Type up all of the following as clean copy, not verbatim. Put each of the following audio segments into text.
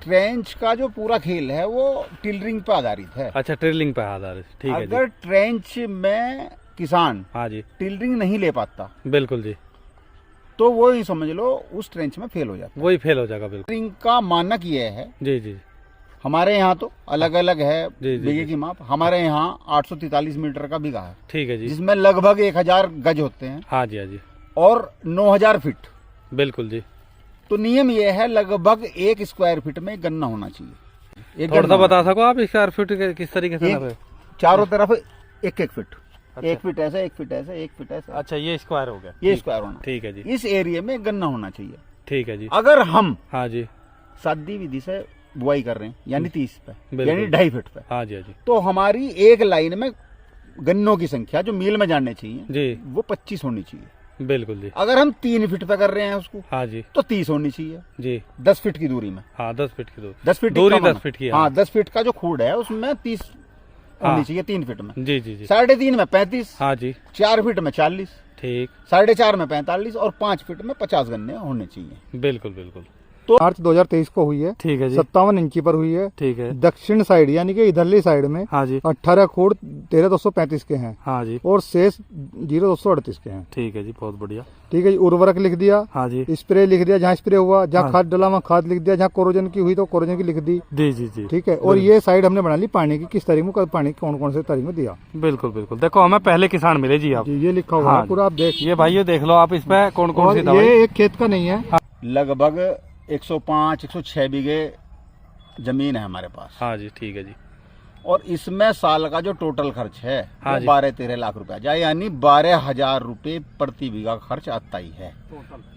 Trench का जो पूरा खेल है वो टिलरिंग पे आधारित है। अच्छा, टिलरिंग पे आधारित, ठीक है जी। अगर ट्रेंच में किसान हाँ जी, टिलरिंग नहीं ले पाता बिल्कुल जी, तो वो ही समझ लो उस ट्रेंच में फेल हो जाता है। वही फेल हो जाएगा बिल्कुल। टिलरिंग का मानक ये है, जी जी हमारे यहाँ तो अलग अलग है जी, जी, बीघे जी। की माप। हमारे यहाँ 843 मीटर का बीघा है, ठीक है जी। जिसमें लगभग 1000 गज होते हैं हाँ जी, हाँ जी, और 9000 फीट। बिल्कुल जी। तो नियम ये है, लगभग 1 स्क्वायर फीट में गन्ना होना चाहिए। एक थोड़ा सा गन्ना बता सको आप स्क्वायर फीट किस तरीके से एक- नापे? चारों तरफ 1 फीट, अच्छा। 1 फीट ऐसा, 1 फीट ऐसा, 1 फीट ऐसा, अच्छा, ये स्क्वायर हो गया, ये ठीक- स्क्वायर होना। ठीक है जी, इस एरिया में गन्ना होना चाहिए। ठीक है जी। अगर हम हाँ जी, सादी विधि से बुआई कर रहे हैं यानी 30 पे, बिल्कुल। यानी 2.5 फीट पे, हाँ जी, हाँ जी, तो हमारी एक लाइन में गन्नों की संख्या जो मील में जानने चाहिए जी, वो 25 होनी चाहिए। बिल्कुल जी। अगर हम 3 फीट पे कर रहे हैं उसको हाँ जी, तो 30 होनी चाहिए, जी, 10 फीट की दूरी में। हाँ 10 फीट की दूरी, 10 फीट दूरी का 10 फीट की, हाँ 10 फीट का जो खूड है उसमें 30 हाँ। होनी चाहिए 3 फीट में। जी जी जी, 3.5 में 35, हाँ जी, 4 फीट में 40, ठीक, 4.5 में 45 और 5 फीट में 50 गन्ने होने चाहिए। बिल्कुल बिल्कुल, तो मार्च 2023 को हुई है, ठीक है जी, 57 इंची पर हुई है। ठीक है, दक्षिण साइड यानी कि इधरली साइड में हाँ जी, 18 खोड़ 13,235 के हैं हाँ जी, और शेष 0,238 के हैं। ठीक है जी, बहुत बढ़िया। ठीक है जी, उर्वरक लिख दिया, हाँ जी, स्प्रे लिख दिया, जहाँ स्प्रे हुआ, जहाँ हाँ। खाद डला वहाँ खाद लिख दिया, जहाँ कोरोजन की हुई तो कोरोजन की लिख दी। जी जी जी, ठीक है, और ये साइड हमने बना ली पानी की, किस तारीख में पानी कौन कौन से तारीख में दिया। बिल्कुल बिल्कुल। देखो हमें पहले किसान मिले जी आप, जी, ये लिखा हुआ हाँ है पूरा, आप देख। ये भाई ये देख लो आप, इस पे कौन कौन और सी दवाई। ये एक खेत का नहीं है, लगभग 105-106 बीघे जमीन है हमारे पास, हाँ जी, ठीक है जी, और इसमें साल का जो टोटल खर्च है हाँ वो जी। 12-13 लाख रुपया जाए, यानी 12,000 रुपये प्रति बीघा खर्च आता ही है।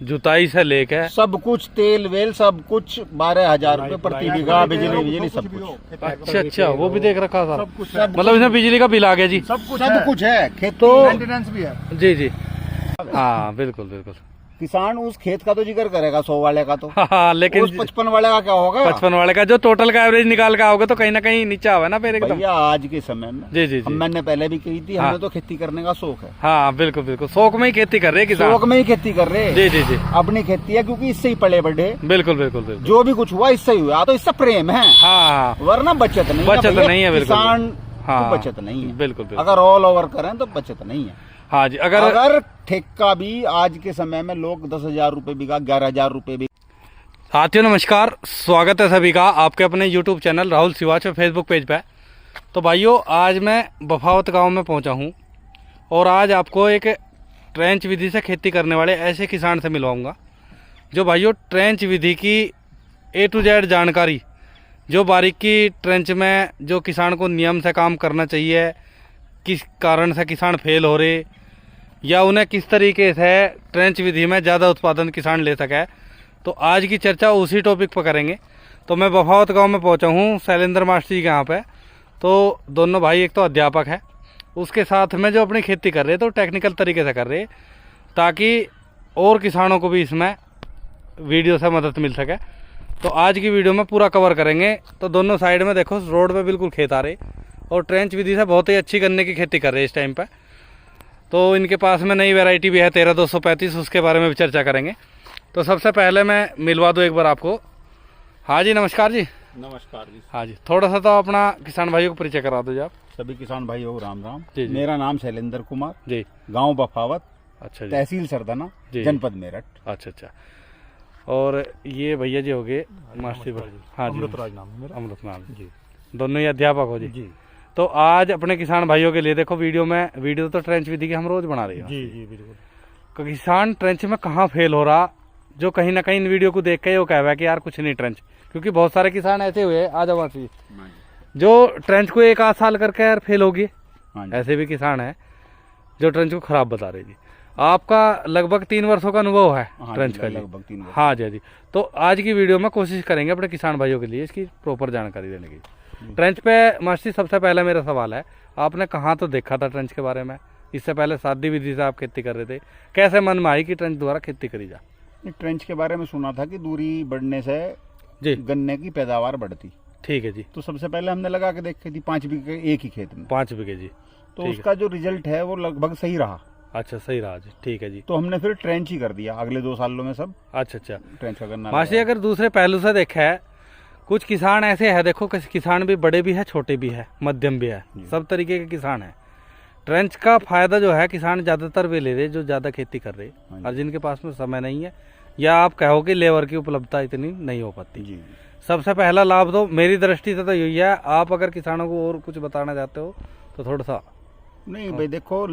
जुताई से लेके, सब कुछ तेल वेल सब कुछ 12,000 रुपये प्रति बीघा, बिजली बिजली सब कुछ, अच्छा अच्छा, वो भी देख रखा था, कुछ मतलब इसमें बिजली का बिल आ गया जी। सब कुछ है। खेत तो मेंटेनेंस भी है। जी जी, हाँ बिल्कुल बिल्कुल। किसान उस खेत का तो जिक्र करेगा 100 वाले का, तो हाँ लेकिन उस 55 वाले का क्या होगा? 55 वाले का जो टोटल का एवरेज निकाल के आओगे तो कहीं ना कहीं नीचे आवे ना फिर एकदम। भैया आज के समय में जी जी जी, मैंने पहले भी कही थी, हाँ। हमें तो खेती करने का शौक है, हाँ बिल्कुल बिल्कुल, शौक में ही खेती कर रहे हैं किसान। शौक में ही खेती कर रहे हैं। जी जी जी, अपनी खेती है क्योंकि इससे ही पले बढ़े, बिल्कुल बिल्कुल बिल्कुल, जो भी कुछ हुआ इससे ही हुआ, तो इससे प्रेम है, हाँ वरना बचत नहीं है बचत भैया, नहीं है, बिल्कुल। किसान हाँ की बचत नहीं है। बिल्कुल बिल्कुल, अगर ऑल ओवर करें तो बचत नहीं है। हाँ जी। अगर अगर ठेका भी आज के समय में लोग 10,000 रुपये बीघा, 11,000 रुपये बीघा। साथियों नमस्कार, स्वागत है सभी का आपके अपने YouTube चैनल राहुल सिवाच और फेसबुक पेज पे। तो भाइयों आज मैं बफावत गांव में पहुंचा हूं और आज आपको एक ट्रेंच विधि से खेती करने वाले ऐसे किसान से मिलवाऊंगा जो भाइयों ट्रेंच विधि की A to Z जानकारी, जो बारीकी ट्रेंच में जो किसान को नियम से काम करना चाहिए, किस कारण से किसान फेल हो रहे या उन्हें किस तरीके से ट्रेंच विधि में ज़्यादा उत्पादन किसान ले सके, तो आज की चर्चा उसी टॉपिक पर करेंगे। तो मैं बफावत गांव में पहुंचा हूं शैलेंद्र मास्टर जी के यहाँ पे। तो दोनों भाई एक तो अध्यापक है, उसके साथ में जो अपनी खेती कर रहे हैं तो टेक्निकल तरीके से कर रहे हैं ताकि और किसानों को भी इसमें वीडियो से मदद मिल सके। तो आज की वीडियो में पूरा कवर करेंगे। तो दोनों साइड में देखो रोड पे बिल्कुल खेत आ रहे और ट्रेंच विधि से बहुत ही अच्छी गन्ने की खेती कर रहे हैं इस टाइम पे। तो इनके पास में नई वैरायटी भी है 13,235, उसके बारे में भी चर्चा करेंगे। तो सबसे पहले मैं मिलवा दूँ एक बार आपको। हाँ जी नमस्कार जी। नमस्कार जी। हाँ जी, थोड़ा सा तो अपना किसान भाइयों को परिचय करा दो जी आप। सभी किसान भाइयों को राम राम। जी, जी। मेरा नाम शैलेंद्र कुमार, जी, गांव बफावत, अच्छा जी, तहसील सरदाना, जी। जनपद मेरठ। अच्छा अच्छा। और ये भैया जी हो गए मास्टर भाई, हाँ जी, अमृतराज नाम है मेरा। अमृत नाम जी दोनों ही अध्यापक हो जी। जी तो आज अपने किसान भाइयों के लिए देखो वीडियो तो ट्रेंच विधि की हम रोज बना रहे हैं। जी जी बिल्कुल। तो किसान ट्रेंच में कहाँ फेल हो रहा, जो कहीं ना कहीं इन वीडियो को देख के वो कह रहा है कि यार कुछ नहीं ट्रेंच, क्योंकि बहुत सारे किसान ऐसे हुए आ जाओ जो ट्रेंच को 1 आध साल करके यार फेल हो गए। हाँ जी। ऐसे भी किसान है जो ट्रेंच को खराब बता रहे जी। आपका लगभग 3 वर्षों का अनुभव है हाँ ट्रेंच जी, का जी। लगभग 3 वर्ष। हाँ जी जी। तो आज की वीडियो में कोशिश करेंगे अपने किसान भाइयों के लिए इसकी प्रॉपर जानकारी देने की। ट्रेंच पे मास्टर सबसे पहले मेरा सवाल है, आपने कहाँ तो देखा था ट्रेंच के बारे में? इससे पहले सादी विधि से आप खेती कर रहे थे, कैसे मन में आई कि ट्रेंच द्वारा खेती करी जा? ट्रेंच के बारे में सुना था कि दूरी बढ़ने से जी, गन्ने की पैदावार बढ़ती, ठीक है जी। तो सबसे पहले हमने लगा के देखी थी 5 बीघे एक ही खेत में, 5 बीघे जी, तो ठीक है। उसका जो रिजल्ट है वो लगभग सही रहा। अच्छा सही रहा जी, ठीक है जी। तो हमने फिर ट्रेंच ही कर दिया, अगले 2 सालों में सब अच्छा अच्छा। ट्रेंच का गन्ना मास्टर लगाया। अगर दूसरे पहलू से देखा है, कुछ किसान ऐसे है, देखो किसान भी बड़े भी है, छोटे भी है, मध्यम भी है, सब तरीके के किसान है। ट्रेंच का फायदा जो है किसान ज़्यादातर वे ले रहे जो ज़्यादा खेती कर रहे, और जिनके पास में समय नहीं है या आप कहो कि लेबर की उपलब्धता इतनी नहीं हो पाती। जी। सबसे पहला लाभ तो मेरी दृष्टि से तो यही है। आप अगर किसानों को और कुछ बताना चाहते हो तो थोड़ा सा। नहीं भाई देखो,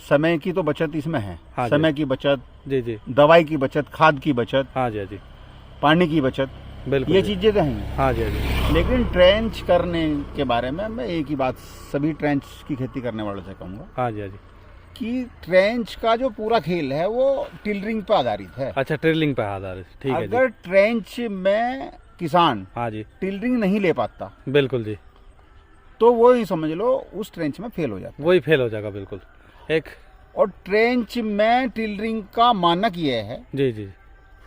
समय की तो बचत इसमें है। हाँ जी। समय की बचत, जी जी, दवाई की बचत, खाद की बचत, हाँ जी, हाँ जी, पानी की बचत, बिल्कुल ये जी। चीजें तो हैं। हाँ जी, हाँ जी, लेकिन ट्रेंच करने के बारे में मैं एक ही बात सभी ट्रेंच की खेती करने वालों से कहूंगा हाँ जी, हाँ जी। कि ट्रेंच का जो पूरा खेल है वो टिलरिंग पर आधारित है। अच्छा, ट्रिलिंग पे आधारित, ठीक है जी। अगर ट्रेंच में किसान हाँ जी, टिलरिंग नहीं ले पाता बिल्कुल जी, तो वो ही समझ लो उस ट्रेंच में फेल हो जाता वही फेल हो जाएगा बिल्कुल। एक है। और ट्रेंच में टिलरिंग का मानक ये है, जी जी,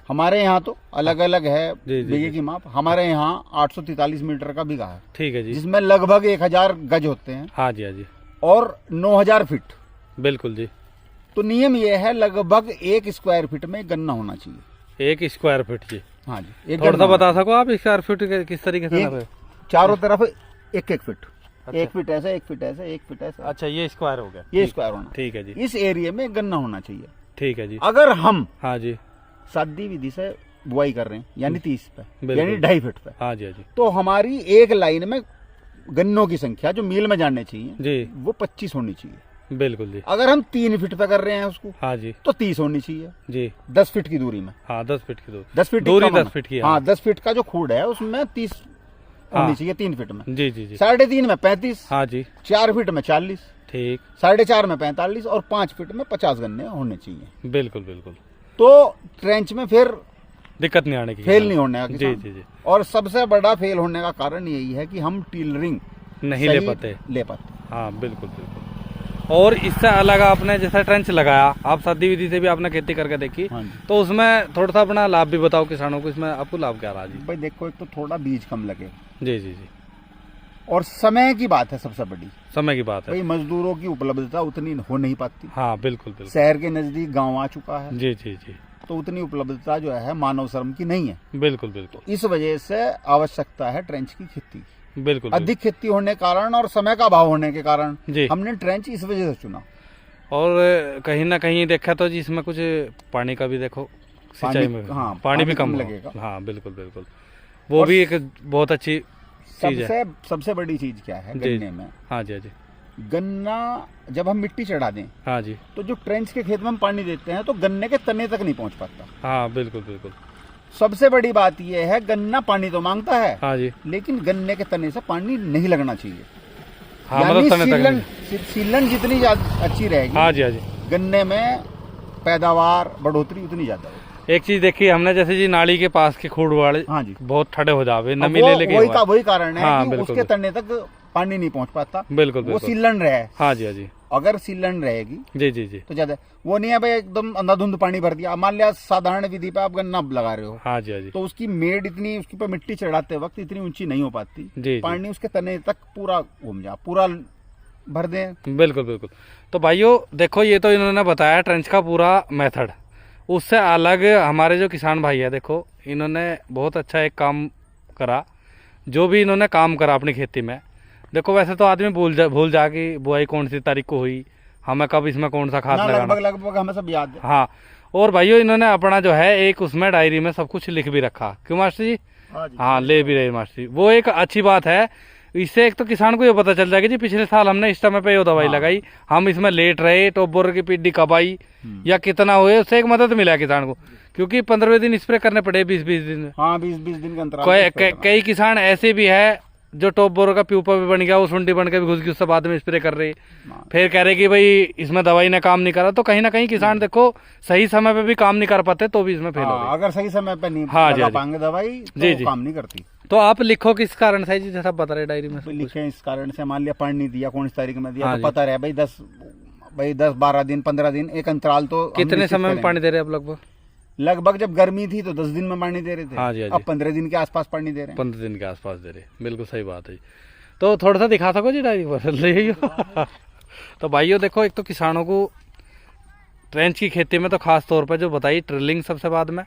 हमारे यहाँ तो अलग अलग है जी, जी, बीघे जी। की माप। हमारे यहाँ 843 मीटर का बीघा है, ठीक है जी। जिसमें लगभग 1000 गज होते हैं हाँ जी, हाँ जी, और 9000 फीट। बिल्कुल जी। तो नियम ये है, लगभग 1 स्क्वायर फीट में गन्ना होना चाहिए। 1 स्क्वायर फीट जी, हाँ जी, एक थोड़ा सा गन्ना बता होना सको आप स्क्वायर फीट किस तरीके से चाहिए। नापे? चारों तरफ एक एक फीट, अच्छा। 1 फीट ऐसा, 1 फीट ऐसा, 1 फीट ऐसा, अच्छा, ये स्क्वायर हो गया, ये ठीक- स्क्वायर होना। ठीक है जी, इस एरिया में गन्ना होना चाहिए। ठीक है जी। अगर हम हाँ जी, सादी विधि से बुआई कर रहे हैं यानी 30 पे, बिल्कुल। यानी 2.5 फीट पे, हाँ जी, हाँ जी, तो हमारी एक लाइन में गन्नों की संख्या जो मील में जानने चाहिए जी, वो 25 होनी चाहिए। बिल्कुल जी। अगर हम 3 फीट पे कर रहे हैं उसको हाँ जी, तो 30 होनी चाहिए, जी, 10 फीट की दूरी में। हाँ 10 फीट की दूरी, 10 फीट दूरी कम है। 10 फीट की है। हाँ 10 फीट का जो खूड है उसमें 30 हाँ। होनी चाहिए 3 फीट में, जी जी जी, 3.5 में 35, हाँ जी, 4 फीट में 40, ठीक, 4.5 में 45 और 5 फीट में 50 गन्ने होने चाहिए। बिल्कुल बिल्कुल, तो ट्रेंच में फिर दिक्कत नहीं आने की। फेल नहीं होने का जी किसान। जी जी, और सबसे बड़ा फेल होने का कारण यही है कि हम टिलरिंग नहीं सही ले पाते। ले पाते। हाँ बिल्कुल बिल्कुल। और इससे अलग आपने जैसा ट्रेंच लगाया, आप सादी विधि से भी आपने खेती करके देखी, हाँ जी। तो उसमें थोड़ा सा अपना लाभ भी बताओ किसानों को, इसमें आपको लाभ क्या रहा जी? भाई देखो, एक तो थोड़ा बीज कम लगे जी जी जी, और समय की बात है सबसे बड़ी। समय की बात है। भाई मजदूरों की उपलब्धता उतनी हो नहीं पाती। हाँ बिल्कुल बिल्कुल, शहर के नजदीक गांव आ चुका है, जी जी जी, तो उतनी उपलब्धता जो है मानव श्रम की नहीं है। बिल्कुल बिल्कुल, इस वजह से आवश्यकता है ट्रेंच की खेती की। बिल्कुल अधिक खेती होने के कारण और समय का अभाव होने के कारण जी। हमने ट्रेंच इस वजह से चुना। और कहीं ना कहीं देखा तो जी इसमें कुछ पानी का भी देखो, सिंचाई में हाँ, पानी भी कम कम लगेगा। हाँ बिल्कुल बिल्कुल, वो और भी एक बहुत अच्छी चीज है। सबसे बड़ी चीज क्या है जी। गन्ने में? हाँ जी, हाँ जी, गन्ना जब हम मिट्टी चढ़ा दें हाँ जी, तो जो ट्रेंच के खेत में हम पानी देते हैं तो गन्ने के तने तक नहीं पहुंच पाता। हाँ बिल्कुल बिल्कुल, सबसे बड़ी बात यह है, गन्ना पानी तो मांगता है हाँ जी, लेकिन गन्ने के तने से पानी नहीं लगना चाहिए। हाँ यानी मतलब तने तक सीलन नहीं। सीलन जितनी ज्यादा अच्छी रहेगी, हाँ जी, हाँ जी। गन्ने में पैदावार बढ़ोतरी उतनी ज्यादा होगी। एक चीज देखी हमने, जैसे जी नाली के पास के खूड़ वाले हाँ जी, बहुत ठंडे हो जावे, अब नमी वो ले लेके वही कारण है हाँ, कि बिल्कुल, उसके तने तक पानी नहीं पहुंच पाता। बिल्कुल वो बिल्कुल, सीलन रहे। हाँ जी, हाँ जी, अगर सीलन रहेगी जी जी जी, तो ज्यादा वो नहीं है भाई एकदम अंधाधुंध पानी भर दिया। मान लिया साधारण विधि पे आप गन्ना लगा रहे हो, हाँ जी, हाँ जी, तो उसकी मेड़ इतनी, उसके ऊपर मिट्टी चढ़ाते वक्त इतनी ऊंची नहीं हो पाती। जी। पानी उसके तने तक पूरा घूम जा, पूरा भर दें। बिल्कुल बिल्कुल। तो भाइयों देखो, ये तो इन्होंने बताया ट्रेंच का पूरा मेथड। उससे अलग हमारे जो किसान भाई है, देखो इन्होंने बहुत अच्छा एक काम करा। जो भी इन्होंने काम करा अपनी खेती में, देखो वैसे तो आदमी भूल जा कि बुआई कौन सी तारीख को हुई, हमें कब इसमें कौन सा खाद लगाना। लगभग हमें सब याद है। हाँ, और भाइयों इन्होंने अपना जो है एक उसमें डायरी में सब कुछ लिख भी रखा। क्यों मास्टर जी? हाँ, ले भी रहे मास्टर जी, वो एक अच्छी बात है। इससे एक तो किसान को ये पता चल जाएगा जी पिछले साल हमने इस समय पे ये दवाई लगाई, हम इसमें लेट रहे, टॉप बोर की पीडी कब आई या कितना हुए, उससे एक मदद मिला किसान को। क्योंकि 15 दिन स्प्रे करने पड़े, 20-20 दिन में। हाँ, 20-20 दिन का अंतराल। कई किसान ऐसे भी है जो टॉप बोर का प्यूपा भी बन गया, वो सुंडी बन के भी घुस गई, उससे बाद में स्प्रे कर रहे, फिर कह रहे कि भाई इसमें दवाई ने काम नहीं करा। तो कहीं ना कहीं किसान देखो सही समय पे भी काम नहीं कर पाते, तो भी इसमें फेल हो गए। अगर सही समय पे नहीं हाँ लगा पाएंगे दवाई तो काम नहीं करती। तो आप लिखो किस कारण से जी, जैसा बता रहे डायरी में लिखे इस कारण से। मान लिया पढ़ नहीं दिया, कौन सी तारीख में दिया, तो पता रहे भाई 10-12 दिन 15 दिन एक अंतराल तो। कितने समय में पानी दे रहे हैं आप? लगभग जब गर्मी थी तो 10 दिन में पानी दे रहे थे। हाँ जी, अब 15 दिन के आसपास पानी दे रहे हैं। 15 दिन के आसपास दे रहे, बिल्कुल सही बात है। तो थोड़ा सा दिखा सको जी डायरी पर ले। तो भाइयों देखो, एक तो किसानों को ट्रेंच की खेती में तो खास तौर पर जो बताई ड्रिलिंग सबसे बाद में,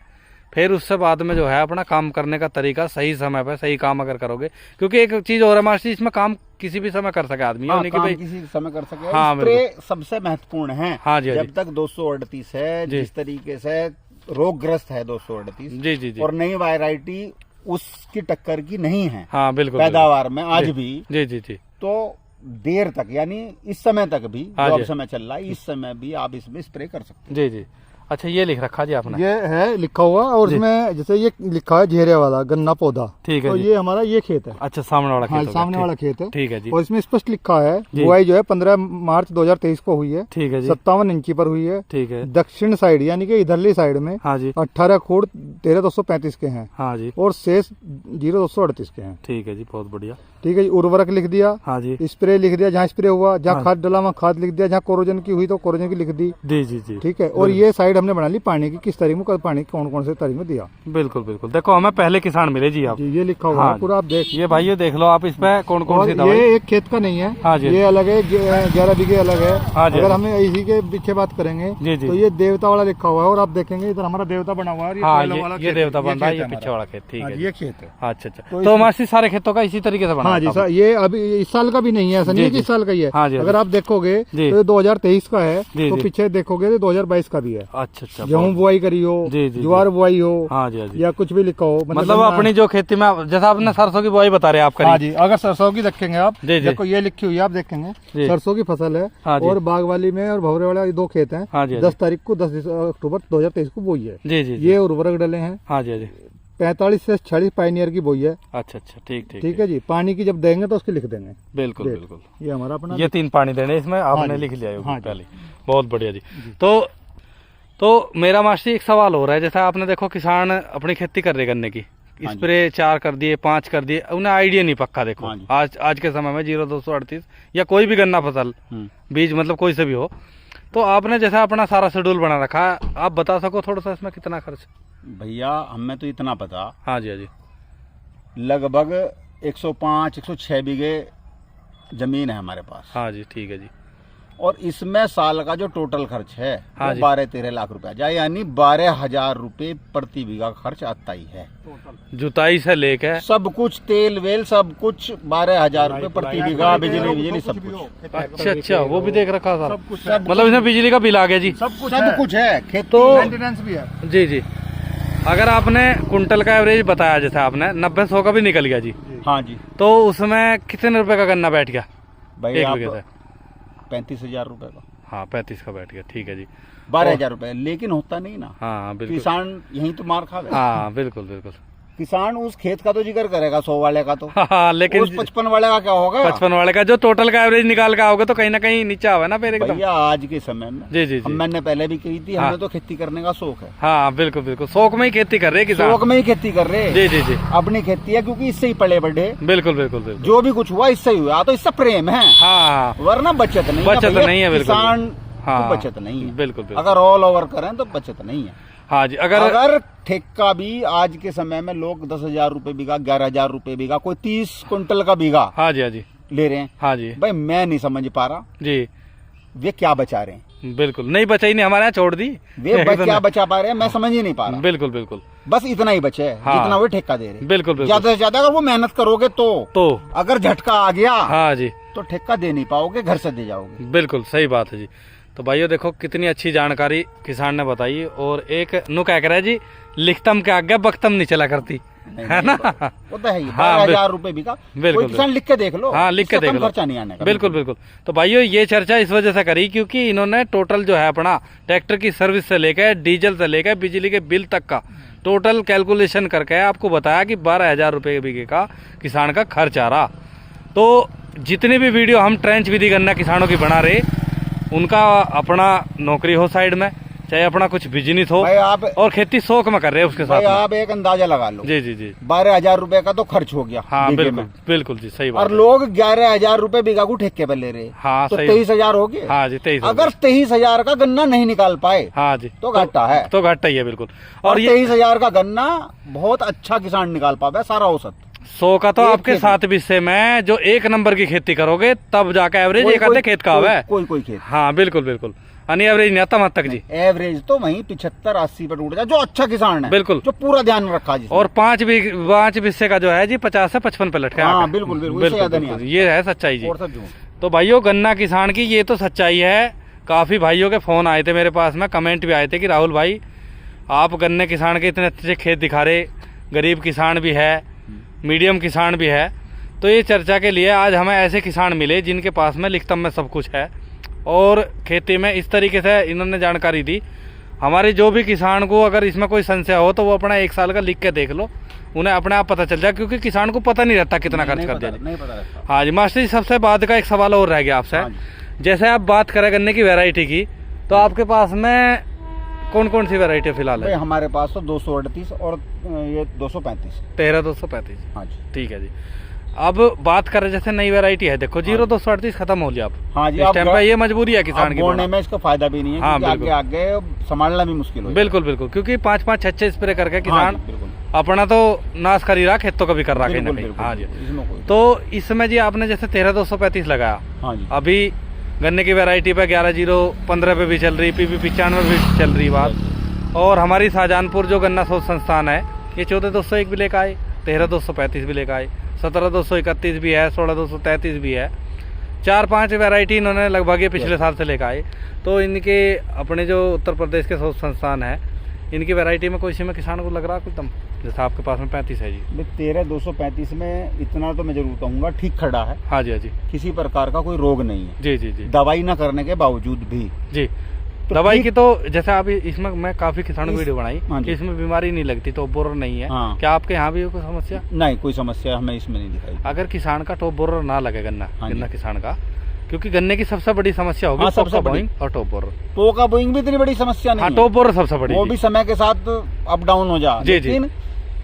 फिर उससे बाद में जो है अपना काम करने का तरीका सही समय पे सही काम अगर करोगे, क्योंकि एक चीज और है मास्टर, इसमें काम किसी भी समय कर सके आदमी, हाँ, यानी कि काम भाई किसी समय कर सके। हाँ, स्प्रे सबसे महत्वपूर्ण है। हाँ जी, हाँ जब तक 238 है, जी। जिस तरीके से रोगग्रस्त है 238 जी जी जी, और नई वैरायटी उसकी टक्कर की नहीं है हाँ बिल्कुल पैदावार में आज भी, जी जी जी, तो देर तक यानी इस समय तक भी, हाँ जो जी। अब समय चल रहा है इस समय भी आप इसमें स्प्रे कर सकते जी जी। अच्छा, ये लिख रखा जी आपने? ये है लिखा हुआ, और जी। इसमें जैसे ये लिखा है घेरे वाला गन्ना पौधा, ठीक है तो जी। ये हमारा ये खेत है। अच्छा, सामने वाला हाँ, खेत होगा, सामने ठीक- वाला खेत है। ठीक है जी, और इसमें स्पष्ट लिखा है जी। बुआई जो है 15 मार्च 2023 को हुई है, ठीक है जी, 57 इंची पर हुई है। ठीक है, दक्षिण साइड यानी कि इधरली साइड में हाँ जी, 18 खोड़ 13,235 के हैं, हाँ जी, और शेष 0,238 के हैं। ठीक है जी, बहुत बढ़िया, ठीक है जी। उर्वरक लिख दिया, हाँ जी, स्प्रे लिख दिया, जहाँ स्प्रे हुआ, जहाँ हाँ। खाद डाला वहाँ खाद लिख दिया, जहाँ कोरोजन की हुई तो कोरोजन की लिख दी। जी जी जी, ठीक है। और ये साइड हमने बना ली पानी की, किस तारीख में कब पानी कौन कौन से तारीख में दिया। बिल्कुल बिल्कुल। देखो, हमें पहले किसान मिले जी आप, जी, ये लिखा हुआ हाँ है पूरा, आप देख। ये भाई ये देख लो आप, इस पे कौन कौन और सी दवाई? ये एक खेत का नहीं है, हाँ जी, ये अलग है, 11 बीघे अलग है। हाँ जी, अगर हाँ हमें इसी के पीछे बात करेंगे जी जी, तो ये देवता वाला लिखा हुआ है, और आप देखेंगे इधर हमारा देवता बना हुआ है, और हाँ, पहले वाला ये खेत देवता है, बन रहा है, खेत ये है पीछे हमारा। वाला खेत, ठीक हाँ है जी, जी। ये खेत है। अच्छा अच्छा, तो तो हमारे सारे खेतों का इसी तरीके से बना हाँ जी रखा सर, ये अभी इस साल का भी नहीं है, ऐसा नहीं है जी, कि इस साल का ही है। हाँ जी, हाँ अगर जी। आप देखोगे जी। तो 2023 का है, जी, तो जी। पीछे देखोगे तो 2022 का भी है। अच्छा अच्छा, गेहूं बुआई करी हो, जी, जी, ज्वार बुआई हो, हाँ जी, हाँ जी, या कुछ भी लिखा हो, मतलब अपनी जो खेती में जैसा आपने सरसों की बुआई बता रहे हैं आप हाँ करिए। जी। अगर सरसों की देखेंगे आप, जी, जी। देखो ये लिखी हुई है, आप देखेंगे जी। सरसों की फसल है, हाँ जी। और बागवाली में और भवरे वाला, ये 2 खेत हैं। हाँ जी, हाँ 10 तारीख को 10 अक्टूबर 2023 को बोई है। जी जी जी, ये उर्वरक डले हैं, हाँ जी, हाँ जी, 45 से 46 पाइनियर की बोई है। अच्छा अच्छा, ठीक ठीक ठीक है जी। पानी की जब देंगे तो उसकी लिख देंगे। बिल्कुल देख। बिल्कुल। ये हमारा अपना ये 3 पानी देने इसमें आपने जी। लिख लिया होगा हाँ जी। पहले, बहुत बढ़िया जी। तो मेरा मास्टर एक सवाल हो रहा है, जैसा आपने देखो किसान अपनी खेती कर रहे गन्ने की, हाँ जी। स्प्रे 4 कर दिए, 5 कर दिए, उन्हें आइडिया नहीं पक्का। देखो हाँ जी। आज के समय में 0,238 या कोई भी गन्ना फसल बीज मतलब कोई से भी हो, तो आपने जैसा अपना सारा शेड्यूल बना रखा है, आप बता सको थोड़ा सा इसमें कितना खर्च? भैया हमें तो इतना पता, हाँ जी, हाँ जी, लगभग 105-106 बीघे जमीन है हमारे पास, हाँ जी, ठीक है जी, और इसमें साल का जो टोटल खर्च है हाँ वो जी। 12-13 लाख रुपया जाए, यानी 12,000 रुपए प्रति बीघा खर्च आता ही है। जुताई से लेके सब कुछ तेल वेल सब कुछ 12,000 रुपए प्रति बीघा, बिजली सब कुछ। अच्छा अच्छा, वो भी देख रखा था, सब कुछ मतलब इसमें बिजली का बिल आ गया जी। सब कुछ सब कुछ है, खेत तो मेंटेनेंस भी है। जी जी, अगर आपने कुंटल का एवरेज बताया जैसे आपने 90-100 का भी निकल गया जी, हाँ जी तो उसमें कितने रुपए का गन्ना बैठ गया भाई, एक आप बीघे से? 35,000 रुपए का, हाँ 35 का बैठ गया, ठीक है जी। 12,000 रुपए, लेकिन होता नहीं ना। हाँ बिल्कुल, किसान यही तो मार खावे। हाँ बिल्कुल बिल्कुल, किसान उस खेत का तो जिक्र करेगा 100 वाले का, तो हाँ लेकिन उस 55 वाले का क्या होगा? 55 वाले का जो टोटल का एवरेज निकाल के आओगे तो कहीं ना कहीं नीचे आवे ना फिर एकदम। भैया आज के समय में, जी जी जी, मैंने पहले भी कही थी, हाँ। हमें तो खेती करने का शौक है, हाँ बिल्कुल बिल्कुल, शौक में ही खेती कर रहे हैं किसान। शौक में ही खेती कर रहे हैं। जी जी जी, अपनी खेती है क्योंकि इससे ही पले बढ़े, बिल्कुल बिल्कुल बिल्कुल, जो भी कुछ हुआ इससे ही हुआ, तो इससे प्रेम है, हाँ वरना बचत नहीं है बचत भैया, नहीं है, बिल्कुल। किसान हाँ की बचत नहीं है। बिल्कुल बिल्कुल, अगर ऑल ओवर करें तो बचत नहीं है। हाँ जी, अगर अगर ठेका भी आज के समय में लोग 10,000 रुपए बीघा, 11,000 रुपए बीघा, कोई 30 कुंटल का बीघा हाँ जी, हाँ जी, ले रहे हैं, हाँ जी भाई मैं नहीं समझ पा रहा जी, वे क्या बचा रहे हैं, बिल्कुल नहीं बचा ही नहीं, हमारे यहाँ छोड़ दी क्या बचा पा रहे हैं, मैं समझ ही नहीं पा रहा। बिल्कुल बिल्कुल, बस इतना ही बचे है, हाँ। जितना वे ठेका दे रहे हैं। बिल्कुल बिल्कुल, ज्यादा से ज्यादा अगर वो मेहनत करोगे तो अगर झटका आ गया हाँ जी, तो ठेका दे नहीं पाओगे, घर से दे जाओगे। बिल्कुल सही बात है जी। तो भाइयों देखो कितनी अच्छी जानकारी किसान ने बताई, और एक नु क्या कह रहा है जी, लिखतम के आगे बख्तम नहीं चला करती, है ना? वो तो है ही, हाँ, 12,000 रुपए बीघा, बिल्कुल, कोई किसान लिख के देख लो, हाँ लिख के इससे देख कम लो, खर्चा नहीं आने का। बिल्कुल बिल्कुल। तो भाइयों ये चर्चा इस वजह से करी क्योंकि इन्होंने टोटल जो है अपना ट्रैक्टर की सर्विस से लेकर डीजल से लेकर बिजली के बिल तक का टोटल कैलकुलेशन करके आपको बताया कि 12,000 रुपये बीघे का किसान का खर्च आ रहा। तो जितनी भी वीडियो हम ट्रेंच विधि गन्ना किसानों की बना रहे, उनका अपना नौकरी हो साइड में, चाहे अपना कुछ बिजनेस हो, भाई आप और खेती शौक में कर रहे हैं उसके भाई साथ में। आप एक अंदाजा लगा लो, जी जी जी, 12,000 रुपए का तो खर्च हो गया हाँ बीघे बिल्कुल में। बिल्कुल जी, सही बात और है। लोग 11,000 रुपए बीघा को ठेके पे ले रहे, हाँ तो सही, 23,000 हो गए। हाँ जी 23, अगर 23,000 का गन्ना नहीं निकाल पाए हाँ जी तो घाटा है, तो घाटा ही है बिल्कुल। और ये 23,000 का गन्ना बहुत अच्छा किसान निकाल पावे सारा औसत। 100 का तो एक आपके खेत 7 हिस्से में जो 1 नंबर की खेती करोगे तब जाकर एवरेज एक आधे खेत का आवे। कोई खेत। हाँ बिल्कुल बिल्कुल, यानी एवरेज नहीं आता वहां तक जी। एवरेज तो वहीं 75-80 पे टूट जाए, जो अच्छा किसान है, बिल्कुल, जो पूरा ध्यान रखा जी। और 5 बिस्से का जो है जी 50 से 55 पे लटका। हाँ बिल्कुल बिल्कुल, इससे ज्यादा नहीं आता। ये है सच्चाई जी। और सब झूठ। तो भाइयों गन्ना किसान की ये तो सच्चाई है। काफी भाइयों के फोन आए थे मेरे पास में, कमेंट भी आए थे कि राहुल भाई आप गन्ने किसान के इतने अच्छे खेत दिखा रहे, गरीब किसान भी है, मीडियम किसान भी है। तो ये चर्चा के लिए आज हमें ऐसे किसान मिले जिनके पास में लिखतम में सब कुछ है और खेती में इस तरीके से इन्होंने जानकारी दी। हमारे जो भी किसान को अगर इसमें कोई संशय हो तो वो अपना 1 साल का लिख के देख लो, उन्हें अपने आप पता चल जाए, क्योंकि किसान को पता नहीं रहता कितना खर्च कर दिया। नहीं पता रहता। हाँ जी मास्टर जी, सबसे बाद का एक सवाल और रह गया आपसे। जैसे आप बात करें गन्ने की वैरायटी की, तो आपके पास में कौन कौन सी वैरायटी फिलहाल है? हमारे पास तो 238 और ये 235। 13-235। हाँ जी ठीक है जी। अब बात करें जैसे नई वैरायटी है, देखो 0-238 खत्म हो गया अब। हाँ जी, इस टाइम पे ये मजबूरी है किसान की। बोने में इसका फायदा भी नहीं है, हाँ, क्योंकि आगे संभालना भी मुश्किल हो जाएगा। बिल्कुल बिल्कुल, क्योंकि 5-5 6-6 स्प्रे करके हाँ किसान जी, बिल्कुल। अपना तो नाश कर ही रहा, खेतों का भी कर रहा कहीं ना बिल्कुल, कहीं। हाँ जी। इसमें कोई- तो इसमें जी आपने जैसे 13-235 लगाया, हाँ जी, अभी गन्ने की वैरायटी पे 11-0-15 पे भी चल रही, PB 95 भी चल रही बात। और हमारी शाहजहानपुर जो गन्ना शोध संस्थान है, ये 14-201 भी लेकर आए, 13-235 भी लेकर आए, 17-231 भी है, 16-233 भी है। 4-5 वैरायटी इन्होंने लगभग ये पिछले साल से लेकर आए। तो इनके अपने जो उत्तर प्रदेश के शोध संस्थान है, इनकी वैरायटी में कोई सी में किसान को लग रहा है एकदम, जैसे आपके पास में 35 है जी। 13-235 में इतना तो मैं जरूर कहूँगा ठीक खड़ा है। हाँ जी, हाँ जी, किसी प्रकार का कोई रोग नहीं है, जी जी जी दवाई न करने के बावजूद भी। जी। तो दवाई ठीक- की तो जैसे अभी इसमें मैं काफी किसानों की वीडियो बनाई हाँ कि जी। इसमें बीमारी नहीं लगती, टॉप बोरर नहीं है। हाँ। क्या आपके यहाँ भी है कोई समस्या? नहीं, कोई समस्या हमें इसमें नहीं दिखाई। अगर किसान का टॉप बोरर ना लगे गन्ना, हाँ जी। गन्ना किसान का, क्योंकि गन्ने की सबसे बड़ी समस्या होगी हाँ, सबसे सबसे बड़ी। बोइंग और टॉप बोरर। पोका बोइंग भी इतनी बड़ी समस्या नहीं हाँ, है। टॉप बोरर सबसे बड़ी वो जी। भी समय के साथ अप डाउन हो जा, जी, जी। लेकिन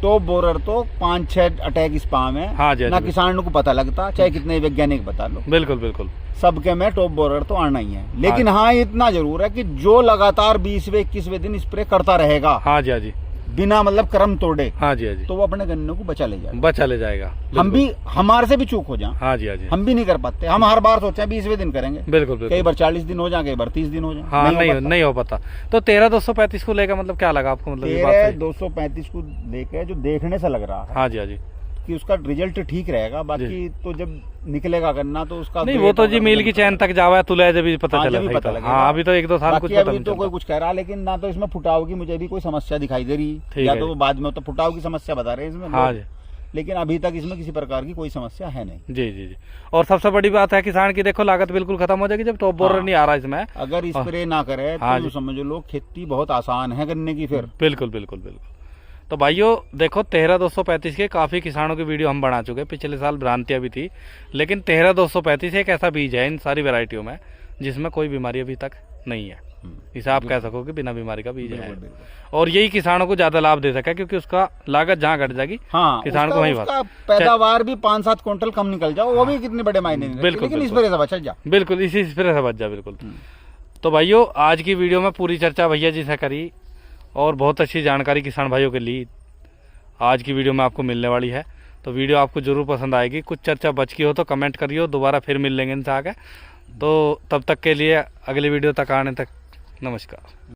टॉप बोरर तो 5-6 अटैक इस पाम है। हाँ जी, हाँ ना जी। किसान को पता लगता, चाहे कितने वैज्ञानिक बता लो, बिल्कुल बिल्कुल। सबके में टॉप बोरर तो आना ही है। लेकिन हाँ इतना जरूर है कि जो लगातार 20वें-21वें दिन स्प्रे करता रहेगा, हाँ जी, हाँ जी, बिना मतलब क्रम तोड़े, हाँ जी, हाँ जी, तो वो अपने गन्ने को बचा ले जाएगा। बचा ले जाएगा। हम बिल्कुल। भी, हमारे से भी चूक हो जाए, हाँ जी, हाँ जी, हम भी नहीं कर पाते। हम हर बार सोचे 20वें दिन करेंगे, बिल्कुल कई बिल्कुल। बार 40 दिन हो जाए, कई बार 30 दिन हो जाए। हाँ, पाता। नहीं हो पाता। तो 13-235 को लेकर मतलब क्या लगा आपको? मतलब ये बात सही? 13-235 को लेकर जो देखने से लग रहा है हाँ जी, हाँ जी, कि उसका रिजल्ट ठीक रहेगा, बाकी तो जब निकलेगा गन्ना तो उसका नहीं, वो तो जी मील की चैन तक जावा तुले जब भी पता हाँ, चला जब भी सही पता तो। लगेगा। हाँ, अभी तो 1-2 साल कुछ बाकी पता अभी नहीं तो कोई चलता। कुछ कह रहा, लेकिन ना तो इसमें फुटाव की मुझे भी कोई समस्या दिखाई दे रही, ठीक या है तो जी। बाद में तो फुटाव की समस्या बता रहे हैं इसमें हाँ लोग। जी, लेकिन अभी तक इसमें किसी प्रकार की कोई समस्या है नहीं। जी जी जी। और सबसे बड़ी बात है किसान की, देखो लागत बिल्कुल खत्म हो जाएगी जब टॉप बोरर हाँ। नहीं आ रहा इसमें। अगर स्प्रे ना करे हाँ तो जी। समझ लो खेती बहुत आसान है गन्ने की फिर। बिल्कुल बिल्कुल बिल्कुल। तो भाइयों देखो 13-235 के काफ़ी किसानों की वीडियो हम बना चुके हैं, पिछले साल भ्रांतियाँ भी थी, लेकिन 13-235 एक ऐसा बीज है इन सारी वैरायटियों में जिसमें कोई बीमारी अभी तक नहीं है। इसे आप कह सको कि बिना बीमारी का बीज है, बिल्कुल, बिल्कुल। और यही किसानों को ज़्यादा लाभ दे सका, क्योंकि उसका लागत जहाँ घट जाएगी हाँ, किसान को वही बात। उसका पैदावार भी 5-7 क्विंटल कम निकल जाओ, वो भी कितने बड़े मायने नहीं रखते, बिल्कुल, लेकिन बिल्कुल। स्प्रे से बचा जा। बिल्कुल, इसी स्प्रे से बच जा। बिल्कुल। तो भाइयों आज की वीडियो में पूरी चर्चा भैया जी से करी और बहुत अच्छी जानकारी किसान भाइयों के लिए आज की वीडियो में आपको मिलने वाली है। तो वीडियो आपको जरूर पसंद आएगी। कुछ चर्चा बच की हो तो कमेंट करिए, दोबारा फिर मिल लेंगे इनसे आगे। तो तब तक के लिए अगली वीडियो तक आने तक नमस्कार।